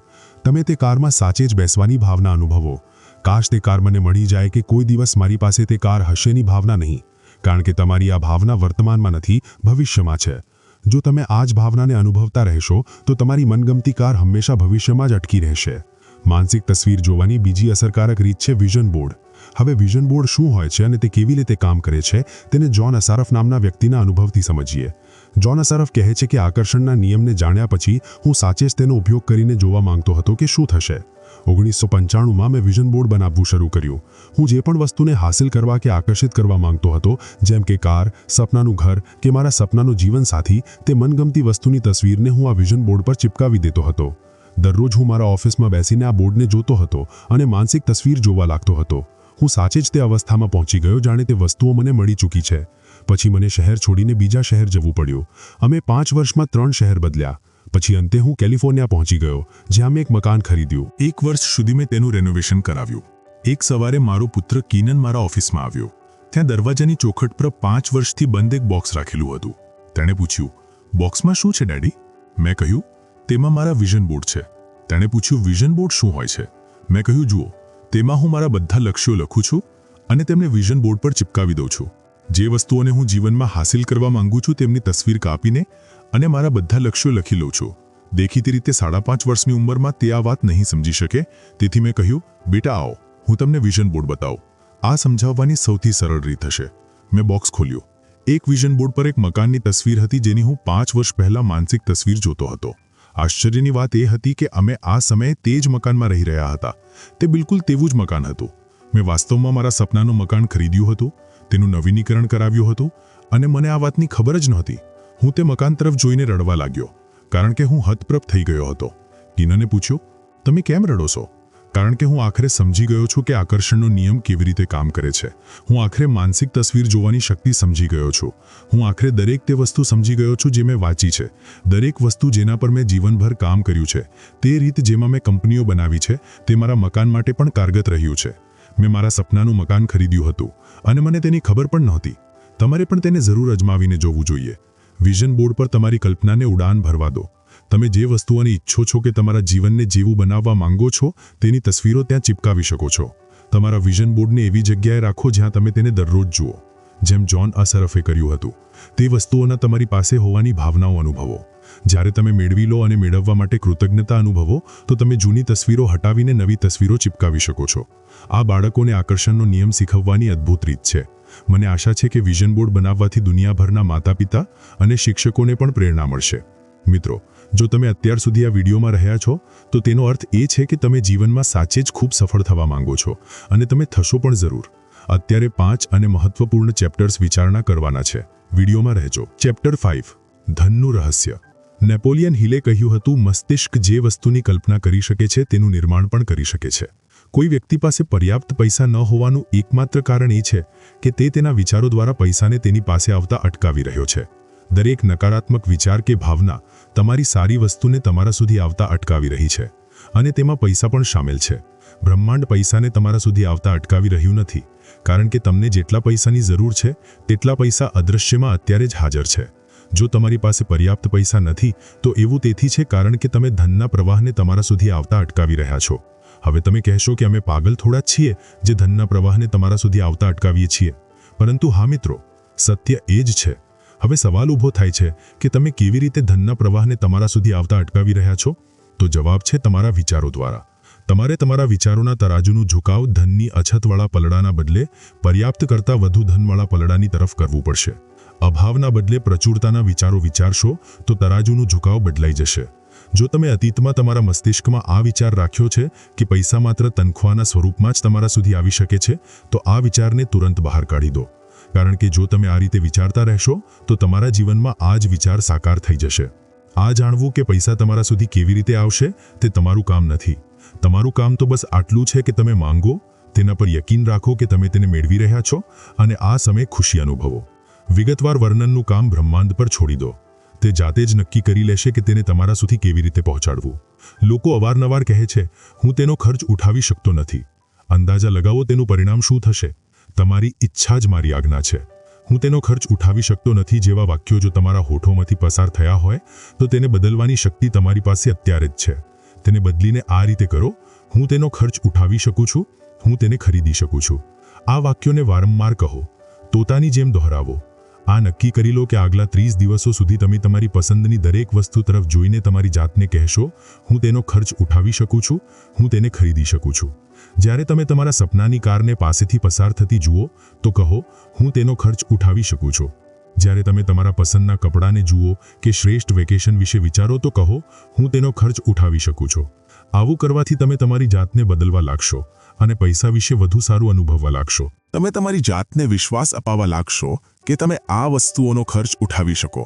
તમે તે કારમાં સાચે જ બેસવાની ભાવના અનુભવો. કાશ તે કાર મને મળી જાય કે કોઈ દિવસ મારી પાસે તે કાર હશેની ભાવના નહીં, કારણ કે તમારી આ ભાવના વર્તમાનમાં નથી, ભવિષ્યમાં છે. જો તમે આ જ ભાવનાને અનુભવતા રહેશો તો તમારી મનગમતી કાર હંમેશા ભવિષ્યમાં જ અટકી રહેશે. માનસિક તસવીર જોવાની બીજી અસરકારક રીત છે વિઝન બોર્ડ. હવે વિઝન બોર્ડ શું હોય છે અને તે કેવી રીતે કામ કરે છે તેને જોન અસારફ નામના વ્યક્તિના અનુભવથી સમજીએ. જોન અસારફ કહે છે કે આકર્ષણના નિયમને જાણ્યા પછી હું સાચે જ તેનો ઉપયોગ કરીને જોવા માંગતો હતો કે શું થશે. 1995માં મેં વિઝન બોર્ડ બનાવવું શરૂ કર્યું. હું જે પણ વસ્તુને હાંસલ કરવા કે આકર્ષિત કરવા માંગતો હતો, જેમ કે કાર, સપનાનું ઘર કે મારા સપનાનો જીવનસાથી, તે મનગમતી વસ્તુની તસવીરને હું આ વિઝન બોર્ડ પર ચિપકાવી દેતો હતો. દરરોજ હું મારા ઓફિસમાં બેસીને આ બોર્ડને જોતો હતો અને માનસિક તસવીર જોવા લાગતો હતો. હું સાચે જ તે અવસ્થામાં પહોંચી ગયો જાણે તે વસ્તુઓ મને મળી ચૂકી છે. પછી મને શહેર છોડીને બીજા શહેર જવું પડ્યું. અમે 5 વર્ષમાં 3 શહેર બદલ્યા. પછી અંતે હું કેલિફોર્નિયા પહોંચી ગયો, જ્યાં મેં એક મકાન ખરીદ્યું. 1 વર્ષ સુધી મેં તેનું રેનોવેશન કરાવ્યું. એક સવારે મારો પુત્ર કીનન મારા ઓફિસમાં આવ્યો. ત્યાં દરવાજાની ચોખટ પર 5 વર્ષથી બંધ એક બોક્સ રાખેલું હતું. તેણે પૂછ્યું, બોક્સમાં શું છે ડેડી? મેં કહ્યું, તેમાં મારા વિઝન બોર્ડ છે. તેણે પૂછ્યું, વિઝન બોર્ડ શું હોય છે? મેં કહ્યું, જુઓ, તેમાં હું મારા બધા લક્ષ્યો લખું છું અને તેમને વિઝન બોર્ડ પર ચિપકાવી દઉં છું. જે વસ્તુઓને હું જીવનમાં હાંસલ કરવા માંગુ છું તેમની તસવીર કાપીને અને મારા બધા લક્ષ્યો લખી લઉં છું. દેખીતી રીતે 5.5 વર્ષની ઉંમરમાં તે આ વાત નહીં સમજી શકે, તેથી મેં કહ્યું, બેટા આવો, હું તમને વિઝન બોર્ડ બતાવું. આ સમજાવવાની સૌથી સરળ રીત હશે. મેં બોક્સ ખોલ્યું. એક વિઝન બોર્ડ પર એક મકાનની તસવીર હતી જેની હું 5 વર્ષ પહેલા માનસિક તસવીર જોતો હતો. આશ્ચર્યની વાત એ હતી કે અમે આ સમયે તે જ મકાનમાં રહી રહ્યા હતા. તે બિલકુલ તેવું જ મકાન હતું. મેં વાસ્તવમાં મારા સપનાનું મકાન ખરીદ્યું હતું, તેનું નવીનીકરણ કરાવ્યું હતું અને મને આ વાતની ખબર જ નહોતી. હું તે મકાન તરફ જોઈને રડવા લાગ્યો, કારણ કે હું હતપ્રભ થઈ ગયો હતો. ટીનાને પૂછ્યું, તમે કેમ રડો છો? કારણ કે હું આખરે સમજી ગયો છું કે આકર્ષણનો નિયમ કેવી રીતે કામ કરે છે. હું આખરે માનસિક તસવીર જોવાની શક્તિ સમજી ગયો છું. હું આખરે દરેક તે વસ્તુ સમજી ગયો છું જે મેં વાંચી છે. દરેક વસ્તુ જેના પર મેં જીવનભર કામ કર્યું છે, તે રીત જેમાં મેં કંપનીઓ બનાવી છે, તે મારા મકાન માટે પણ કારગત રહ્યું છે. મેં મારા સપનાનું મકાન ખરીદ્યું હતું અને મને તેની ખબર પણ નહોતી. તમારે પણ તેને જરૂર અજમાવીને જોવું જોઈએ. વિઝન બોર્ડ પર તમારી કલ્પનાને ઉડાન ભરવા દો. તમે જે વસ્તુઓને ઈચ્છો છો કે તમારા જીવનને જેવું બનાવવા માંગો છો તેની તસવીરો ત્યાં ચિપકાવી શકો છો. તમારા વિઝન બોર્ડને એવી જગ્યાએ રાખો જ્યાં તમે તેને દરરોજ જુઓ. જેમ જોન અસરફે કર્યું હતું, તે વસ્તુઓના તમારી પાસે હોવાની ભાવનાઓ અનુભવો. જ્યારે તમે મેળવી લો અને મેળવવા માટે કૃતજ્ઞતા અનુભવો તો તમે જૂની તસવીરો હટાવીને નવી તસવીરો ચિપકાવી શકો છો. આ બાળકોને આકર્ષણનો નિયમ શીખવવાની અદ્ભુત રીત છે. મને આશા છે કે વિઝન બોર્ડ બનાવવાથી દુનિયાભરના માતાપિતા અને શિક્ષકોને પણ પ્રેરણા મળશે. મિત્રો, જો તમે અત્યાર સુધી આ વિડીયોમાં રહ્યા છો તો તેનો અર્થ એ છે કે તમે જીવનમાં સાચે જ ખૂબ સફળ થવા માંગો છો અને તમે થશો પણ જરૂર. અત્યારે 5 અને મહત્વપૂર્ણ ચેપ્ટર્સ વિચારણા કરવાના છે. વિડીયોમાં રહેજો. ચેપ્ટર 5, ધનનું રહસ્ય. નેપોલિયન હિલે કહ્યું હતું, મસ્તિષ્ક જે વસ્તુની કલ્પના કરી શકે છે તેનું નિર્માણ પણ કરી શકે છે. કોઈ વ્યક્તિ પાસે પર્યાપ્ત પૈસા ન હોવાનું એકમાત્ર કારણ એ છે કે તે તેના વિચારો દ્વારા પૈસાને તેની પાસે આવતા અટકાવી રહ્યો છે. દરેક નકારાત્મક વિચાર કે ભાવના તમારી સારી વસ્તુને તમારા સુધી આવતા અટકાવી રહી છે અને તેમાં પૈસા પણ શામેલ છે. બ્રહ્માંડ પૈસાને તમારા સુધી આવતા અટકાવી રહ્યું નથી, કારણ કે તમને જેટલા પૈસાની જરૂર છે તેટલા પૈસા અદૃશ્યમાં અત્યારે જ હાજર છે. જો તમારી પાસે પર્યાપ્ત પૈસા નથી તો એવું તેથી છે કારણ કે તમે ધનના પ્રવાહને તમારા સુધી આવતા અટકાવી રહ્યા છો. હવે તમે કહેશો કે અમે પાગલ થોડા જ છીએ જે ધનના પ્રવાહને તમારા સુધી આવતા અટકાવીએ છીએ. પરંતુ હા મિત્રો, સત્ય એ જ છે. હવે સવાલ ઊભો થાય છે કે તમે કેવી રીતે ધનના પ્રવાહને તમારા સુધી આવતા અટકાવી રહ્યા છો? તો જવાબ છે તમારા વિચારો દ્વારા. તમારે તમારા વિચારોના તરાજુનું ઝુકાવ ધનની અછતવાળા પલડાના બદલે પર્યાપ્ત કરતાં વધુ ધનવાળા પલડાની તરફ કરવું પડશે. અભાવના બદલે પ્રચુરતાના વિચારો વિચારશો તો તરાજુનું ઝુકાવ બદલાઈ જશે. જો તમે અતીતમાં તમારા મસ્તિષ્કમાં આ વિચાર રાખ્યો છે કે પૈસા માત્ર તનખ્વાહના સ્વરૂપમાં જ તમારા સુધી આવી શકે છે, તો આ વિચારને તુરંત બહાર કાઢી દો. કારણ કે જો તમે આ રીતે વિચારતા રહેશો તો તમારા જીવનમાં આ જ વિચાર સાકાર થઈ જશે. આ જાણવું કે પૈસા તમારા સુધી કેવી રીતે આવશે તે તમારું કામ નથી. તમારું કામ તો બસ આટલું છે કે તમે માંગો, તેના પર યકીન રાખો કે તમે તેને મેળવી રહ્યા છો અને આ સમયે ખુશી અનુભવો. વિગતવાર વર્ણનનું કામ બ્રહ્માંડ પર છોડી દો. તે જાતે જ નક્કી કરી લેશે કે તેને તમારા સુધી કેવી રીતે પહોંચાડવું. લોકો અવારનવાર કહે છે, હું તેનો ખર્ચ ઉઠાવી શકતો નથી. અંદાજા લગાવો તેનું પરિણામ શું થશે. તમારી ઈચ્છા જ મારી આજ્ઞા છે. હું તેનો ખર્ચ ઉઠાવી શકતો નથી જેવા વાક્યો જો તમારા હોઠોમાંથી પસાર થયા હોય તો તેને બદલવાની શક્તિ તમારી પાસે અત્યારે જ છે. તેને બદલીને આ રીતે કરો, હું તેનો ખર્ચ ઉઠાવી શકું છું, હું તેને ખરીદી શકું છું. આ વાક્યોને વારંવાર કહો, તોતાની જેમ દોહરાવો. આ નક્કી કરી લો કે આગલા 30 દિવસો સુધી તમે તમારી પસંદની દરેક વસ્તુ તરફ જોઈને તમારી જાતને કહેશો, હું તેનો ખર્ચ ઉઠાવી શકું છું, હું તેને ખરીદી શકું છું. જ્યારે તમે તમારા સપનાની કારને પાસેથી પસાર થતી જુઓ તો કહો, હું તેનો ખર્ચ ઉઠાવી શકું છું. જ્યારે તમે તમારા પસંદના કપડાને જુઓ કે શ્રેષ્ઠ વેકેશન વિશે વિચારો તો કહો, હું તેનો ખર્ચ ઉઠાવી શકું છું. આવું કરવાથી તમે તમારી જાતને બદલવા લાગશો અને પૈસા વિશે વધુ સારું અનુભવવા લાગશો. તમે તમારી જાતને વિશ્વાસ અપાવવા લાગશો કે તમે આ વસ્તુઓનો ખર્ચ ઉઠાવી શકો.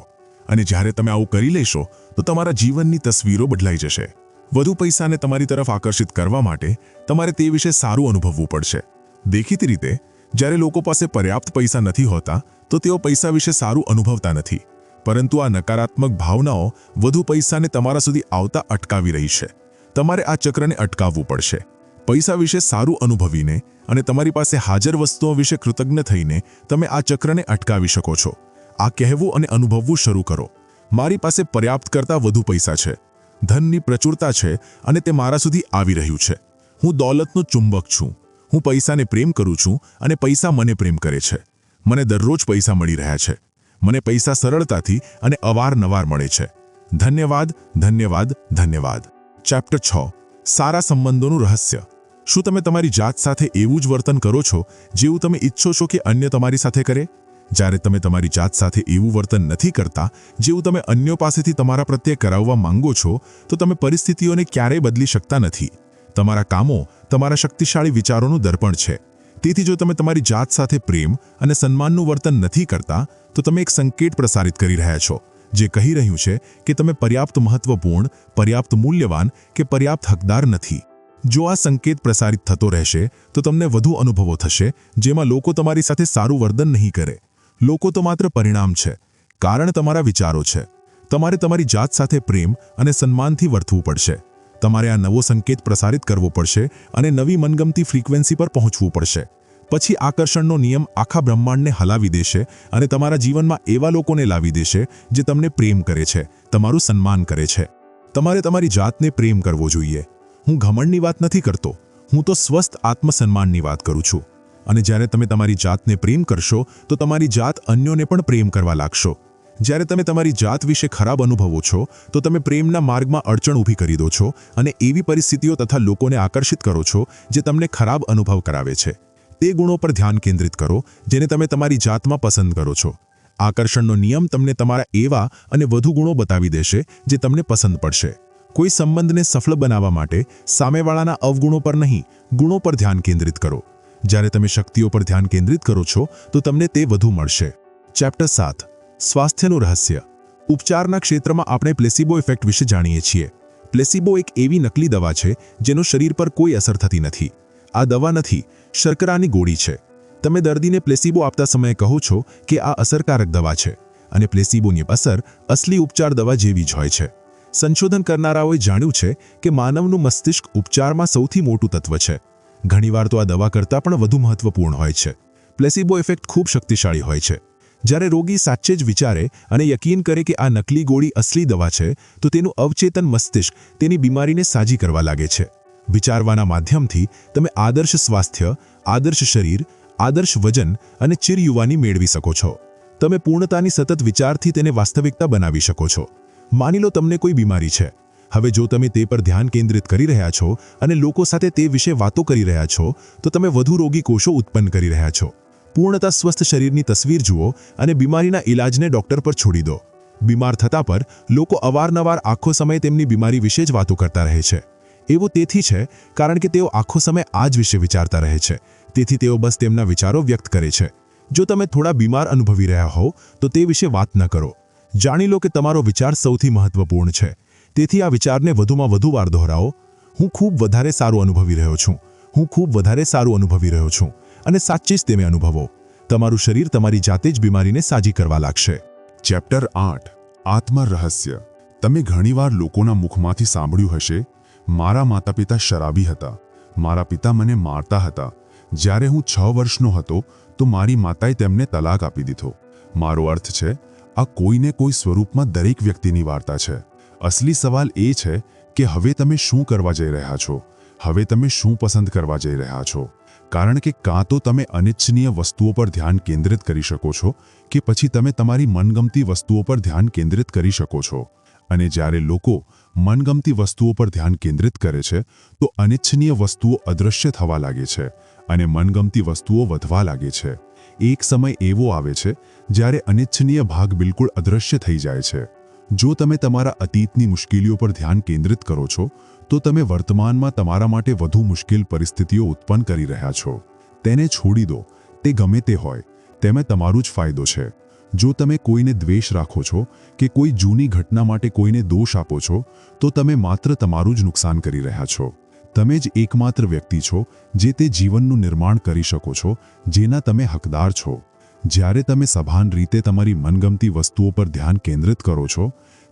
અને જ્યારે તમે આવું કરી લેશો તો તમારા જીવનની તસવીરો બદલાઈ જશે. વધુ પૈસાને તમારી તરફ આકર્ષિત કરવા માટે તમારે તે વિશે સારું અનુભવવું પડશે. દેખીતી રીતે, જ્યારે લોકો પાસે પર્યાપ્ત પૈસા નથી હોતા તો તેઓ પૈસા વિશે સારું અનુભવતા નથી. પરંતુ આ નકારાત્મક ભાવનાઓ વધુ પૈસાને તમારા સુધી આવતા અટકાવી રહી છે. તમારે આ ચક્રને અટકાવવું પડશે. પૈસા વિશે સારું અનુભવીને અને તમારી પાસે હાજર વસ્તુઓ વિશે કૃતજ્ઞ થઈને તમે આ ચક્રને અટકાવી શકો છો. આ કહેવું અને અનુભવવું શરૂ કરો, મારી પાસે પર્યાપ્ત કરતાં વધુ પૈસા છે. ધનની પ્રચુરતા છે અને તે મારા સુધી આવી રહ્યું છે. હું દોલતનો ચુંબક છું. હું પૈસાને પ્રેમ કરું છું અને પૈસા મને પ્રેમ કરે છે. મને દરરોજ પૈસા મળી રહ્યા છે. મને પૈસા સરળતાથી અને અવારનવાર મળે છે. ધન્યવાદ, ધન્યવાદ, ધન્યવાદ. ચેપ્ટર 6, સારા સંબંધોનું રહસ્ય. શું તમે તમારી જાત સાથે એવું જ વર્તન કરો છો જેવું તમે ઈચ્છો છો કે અન્ય તમારી સાથે કરે? જ્યારે તમે તમારી જાત સાથે એવું વર્તન નથી કરતા જેવું તમે અન્યો પાસેથી તમારા પ્રત્યે કરાવવા માંગો છો તો તમે પરિસ્થિતિઓને ક્યારેય બદલી શકતા નથી. તમારા કામો તમારા શક્તિશાળી વિચારોનું દર્પણ છે. તેથી જો તમે તમારી જાત સાથે પ્રેમ અને સન્માનનું વર્તન નથી કરતા તો તમે એક સંકેત પ્રસારિત કરી રહ્યા છો જે કહી રહ્યું છે કે તમે પર્યાપ્ત મહત્વપૂર્ણ, પર્યાપ્ત મૂલ્યવાન કે પર્યાપ્ત હકદાર નથી. જો આ સંકેત પ્રસારિત થતો રહેશે તો તમને વધુ અનુભવો થશે જેમાં લોકો તમારી સાથે સારું વર્તન નહીં કરે. લોકો તો માત્ર પરિણામ છે, કારણ તમારા વિચારો છે. તમારે તમારી જાત સાથે પ્રેમ અને સન્માનથી વર્તવું પડશે. તમારે આ નવો સંકેત પ્રસારિત કરવો પડશે અને નવી મનગમતી ફ્રીક્વન્સી પર પહોંચવું પડશે. પછી આકર્ષણનો નિયમ આખા બ્રહ્માંડને હલાવી દેશે અને તમારા જીવનમાં એવા લોકોને લાવી દેશે જે તમને પ્રેમ કરે છે, તમારું સન્માન કરે છે. તમારે તમારી જાતને પ્રેમ કરવો જોઈએ. હું ઘમંડની વાત નથી કરતો, હું તો સ્વસ્થ આત્મસન્માનની વાત કરું છું. અને જ્યારે તમે તમારી જાતને પ્રેમ કરશો તો તમારી જાત અન્યોને પણ પ્રેમ કરવા લાગશો. જ્યારે તમે તમારી જાત વિશે ખરાબ અનુભવો છો તો તમે પ્રેમના માર્ગમાં અડચણ ઊભી કરી દો છો અને એવી પરિસ્થિતિઓ તથા લોકોને આકર્ષિત કરો છો જે તમને ખરાબ અનુભવ કરાવે છે. તે ગુણો પર ધ્યાન કેન્દ્રિત કરો જેને તમે તમારી જાતમાં પસંદ કરો છો. આકર્ષણનો નિયમ તમને તમારા એવા અને વધુ ગુણો બતાવી દેશે જે તમને પસંદ પડશે. કોઈ સંબંધને સફળ બનાવવા માટે સામેવાળાના અવગુણો પર નહીં, ગુણો પર ધ્યાન કેન્દ્રિત કરો. જ્યારે તમે શક્તિઓ પર ધ્યાન કેન્દ્રિત કરો છો તો તમને તે વધુ મળશે. ચેપ્ટર 7 સ્વાસ્થ્યનું રહસ્ય. ઉપચારના ક્ષેત્રમાં આપણે પ્લેસિબો ઇફેક્ટ વિશે જાણીએ છીએ. પ્લેસિબો એક એવી નકલી દવા છે જેનો શરીર પર કોઈ અસર થતી નથી. આ દવા નથી, શર્કરાની ગોળી છે. તમે દર્દીને પ્લેસિબો આપતા સમયે કહો છો કે આ અસરકારક દવા છે અને પ્લેસિબોની અસર અસલી ઉપચાર દવા જેવી જ હોય છે. સંશોધન કરનારાઓએ જાણ્યું છે કે માનવનું મસ્તિષ્ક ઉપચારમાં સૌથી મોટું તત્વ છે. ઘણીવાર તો આ દવા કરતાં પણ વધુ મહત્વપૂર્ણ હોય છે. પ્લેસિબો ઇફેક્ટ ખૂબ શક્તિશાળી હોય છે. જ્યારે રોગી સાચે જ વિચારે અને યકીન કરે કે આ નકલી ગોળી અસલી દવા છે તો તેનું અવચેતન મસ્તિષ્ક તેની બીમારીને સાજી કરવા લાગે છે. વિચારવાના માધ્યમથી તમે આદર્શ સ્વાસ્થ્ય, આદર્શ શરીર, આદર્શ વજન અને ચિરયુવાની મેળવી શકો છો. તમે પૂર્ણતાની સતત વિચારથી તેને વાસ્તવિકતા બનાવી શકો છો. માની લો તમને કોઈ બીમારી છે. હવે જો તમે તે પર ધ્યાન કેન્દ્રિત કરી રહ્યા છો અને લોકો સાથે તે વિશે વાતો કરી રહ્યા છો તો તમે વધુ રોગી કોષો ઉત્પન્ન કરી રહ્યા છો. પૂર્ણતા સ્વસ્થ શરીરની તસવીર જુઓ અને બીમારીના ઇલાજને ડોક્ટર પર છોડી દો. બીમાર થતા પર લોકો અવારનવાર આખો સમય તેમની બીમારી વિશે જ વાતો કરતા રહે છે. એવું તેથી છે કારણ કે તેઓ આખો સમય આ જ વિશે વિચારતા રહે છે. તેથી તેઓ બસ તેમના વિચારો વ્યક્ત કરે છે. જો તમે થોડા બીમાર અનુભવી રહ્યા હો તો તે વિશે વાત ન કરો. જાણી લો કે તમારો વિચાર સૌથી મહત્વપૂર્ણ છે. તેથી આ વિચારને વધુમાં વધુ વાર દોહરાવો. હું ખૂબ વધારે સારું અનુભવી રહ્યો છું. હું ખૂબ વધારે સારું અનુભવી રહ્યો છું. અને સાચે જ તમે અનુભવો. તમારું શરીર તમારી જાતે જ બીમારીને સાજી કરવા લાગશે. ચેપ્ટર 8 આત્મ રહસ્ય. તમે ઘણીવાર લોકોના મુખમાંથી સાંભળ્યું હશે, મારા માતાપિતા શરાબી હતા, મારા પિતા મને મારતા હતા, જ્યારે હું 6 વર્ષનો હતો તો મારી માતાએ તેમને તલાક આપી દીધો. મારો અર્થ છે, આ કોઈને કોઈ સ્વરૂપમાં દરેક વ્યક્તિની વાર્તા છે. અસલી સવાલ એ છે કે હવે તમે શું કરવા જઈ રહ્યા છો? હવે તમે શું પસંદ કરવા જઈ રહ્યા છો? કારણ કે કાં તો તમે અનિચ્છનીય વસ્તુઓ પર ધ્યાન કેન્દ્રિત કરી શકો છો કે પછી તમે તમારી મનગમતી વસ્તુઓ પર ધ્યાન કેન્દ્રિત કરી શકો છો. અને જ્યારે લોકો મનગમતી વસ્તુઓ પર ધ્યાન કેન્દ્રિત કરે છે તો અનિચ્છનીય વસ્તુઓ અદૃશ્ય થવા લાગે છે અને મનગમતી વસ્તુઓ વધવા લાગે છે. એક સમય એવો આવે છે જ્યારે અનિચ્છનીય ભાગ બિલકુલ અદૃશ્ય થઈ જાય છે. જો તમે તમારા અતીતની મુશ્કેલીઓ પર ધ્યાન કેન્દ્રિત કરો છો તો તમે વર્તમાનમાં તમારા માટે વધુ મુશ્કેલ પરિસ્થિતિઓ ઉત્પન્ન કરી રહ્યા છો. તેને છોડી દો. તે ગમે તે હોય, તેમાં તમારું જ ફાયદો છે. જો તમે કોઈને દ્વેષ રાખો છો કે કોઈ જૂની ઘટના માટે કોઈને દોષ આપો છો તો તમે માત્ર તમારું જ નુકસાન કરી રહ્યા છો. તમે જ એકમાત્ર વ્યક્તિ છો જે તે જીવનનું નિર્માણ કરી શકો છો જેના તમે હકદાર છો. જ્યારે તમે સભાન રીતે તમારી મનગમતી વસ્તુઓ પર ધ્યાન કેન્દ્રિત કરો છો,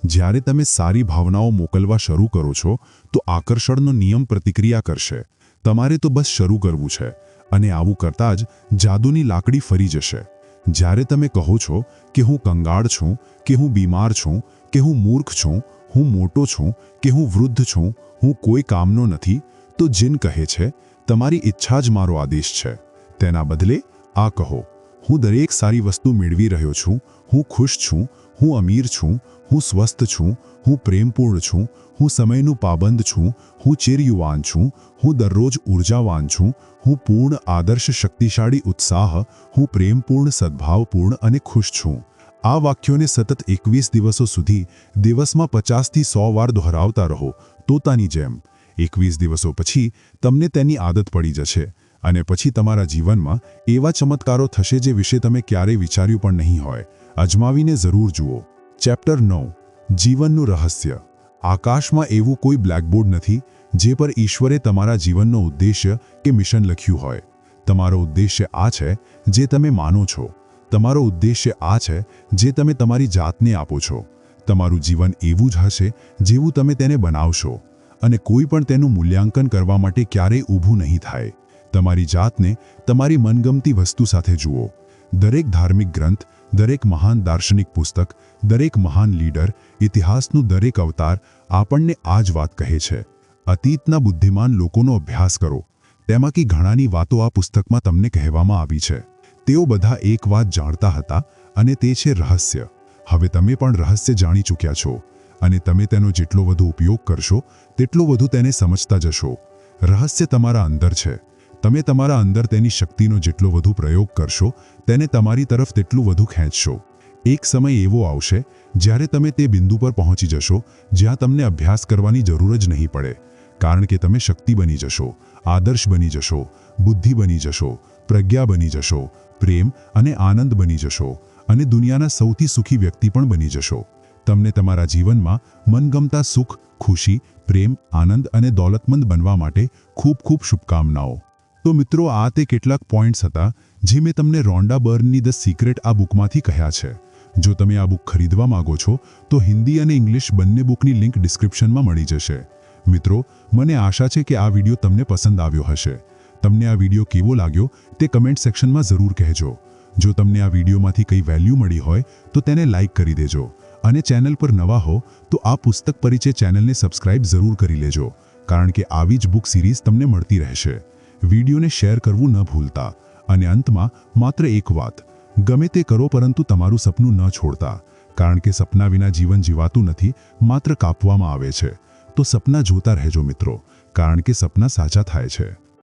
જ્યારે તમે સારી ભાવનાઓ મોકલવા શરૂ કરો છો તો આકર્ષણનો નિયમ પ્રતિક્રિયા કરશે. તમારે તો બસ શરૂ કરવું છે અને આવું કરતાં જ જાદુની લાકડી ફરી જશે. જ્યારે તમે કહો છો કે હું કંગાળ છું, કે હું બીમાર છું, કે હું મૂર્ખ છું, હું મોટો છું, કે હું વૃદ્ધ છું, હું કોઈ કામનો નથી, તો જીન કહે છે તમારી ઈચ્છા જ મારો આદેશ છે. તેના બદલે આ કહો, હું દરેક સારી વસ્તુ મેળવી રહ્યો છું, હું ખુશ છું, હું અમીર છું, હું સ્વસ્થ છું, હું પ્રેમપૂર્ણ છું, હું સમયનું પાબંદ છું, હું ચિરયુવાન છું, હું દરરોજ ઉર્જાવાન છું, હું પૂર્ણ આદર્શ શક્તિશાળી ઉત્સાહ, હું પ્રેમપૂર્ણ સદ્ભાવપૂર્ણ અને ખુશ છું. આ વાક્યોને સતત 21 દિવસો સુધી દિવસમાં 50 થી 100 વાર દોહરાવતા રહો, તોતાની જેમ. 21 દિવસો પછી તમને તેની આદત પડી જશે અને પછી તમારા જીવનમાં એવા ચમત્કારો થશે જે વિશે તમે ક્યારેય વિચાર્યું પણ નહીં હોય. અજમાવીને જરૂર જુઓ. ચેપ્ટર 9 જીવનનું રહસ્ય. આકાશમાં એવું કોઈ બ્લેકબોર્ડ નથી જે પર ઈશ્વરે તમારા જીવનનો ઉદ્દેશ્ય કે મિશન લખ્યું હોય. તમારો ઉદ્દેશ્ય આ છે જે તમે માનો છો. તમારો ઉદ્દેશ્ય આ છે જે તમે તમારી જાતને આપો છો. તમારું જીવન એવું જ હશે જેવું તમે તેને બનાવશો અને કોઈ પણ તેનું મૂલ્યાંકન કરવા માટે ક્યારેય ઊભું નહીં થાય. તમારી જાતને તમારી મનગમતી વસ્તુ સાથે જુઓ. દરેક ધાર્મિક ગ્રંથ, દરેક મહાન દાર્શનિક પુસ્તક, દરેક મહાન લીડર, ઇતિહાસનું દરેક અવતાર આપણને આ જ વાત કહે છે. અતીતના બુદ્ધિમાન લોકોનો અભ્યાસ કરો. તેમાંથી ઘણાની વાતો આ પુસ્તકમાં તમને કહેવામાં આવી છે. તેઓ બધા એક વાત જાણતા હતા અને તે છે રહસ્ય. હવે તમે પણ રહસ્ય જાણી ચૂક્યા છો અને તમે તેનો જેટલો વધુ ઉપયોગ કરશો તેટલો વધુ તેને સમજતા જશો. રહસ્ય તમારા અંદર છે. તમે તમારા અંદર તેની શક્તિનો જેટલો વધુ પ્રયોગ કરશો તેને તમારી તરફ તેટલું વધુ ખેંચશો. એક સમય એવો આવશે જ્યારે તમે તે બિંદુ પર પહોંચી જશો જ્યાં તમને અભ્યાસ કરવાની જરૂર જ નહીં પડે, કારણ કે તમે શક્તિ બની જશો, આદર્શ બની જશો, બુદ્ધિ બની જશો, પ્રજ્ઞા બની જશો, પ્રેમ અને આનંદ બની જશો અને દુનિયાના સૌથી સુખી વ્યક્તિ પણ બની જશો. તમને તમારા જીવનમાં મનગમતા સુખ, ખુશી, પ્રેમ, આનંદ અને દોલતમંદ બનવા માટે ખૂબ ખૂબ શુભકામનાઓ. તો મિત્રો, આ તે કેટલાક પોઈન્ટ્સ હતા જે મેં તમને રોન્ડા બર્નની ધ સિક્રેટ આ બુકમાંથી કહ્યા છે. જો તમે આ બુક ખરીદવા માંગો છો તો હિન્દી અને ઇંગ્લિશ બંને બુકની લિંક ડિસ્ક્રિપ્શનમાં મળી જશે. મિત્રો, મને આશા છે કે આ વિડીયો તમને પસંદ આવ્યો હશે. તમને આ વિડીયો કેવો લાગ્યો તે કમેન્ટ સેક્શનમાં જરૂર કહેજો. જો તમને આ વિડીયોમાંથી કંઈ વેલ્યુ મળી હોય તો તેને લાઈક કરી દેજો અને ચેનલ પર નવા હો તો આ પુસ્તક પરિચય ચેનલને સબસ્ક્રાઇબ જરૂર કરી લેજો, કારણ કે આવી જ બુક સિરીઝ તમને મળતી રહેશે. વિડીયોને શેર કરવું ન ભૂલતા. અને અંતમાં માત્ર એક વાત: ગમે તે કરો પરંતુ તમારું સપનું ન છોડતા, કારણ કે સપના વિના જીવન જીવાતું નથી, માત્ર કાપવામાં આવે છે. તો સપના જોતા રહેજો મિત્રો, કારણ કે સપના સાચા થાય છે.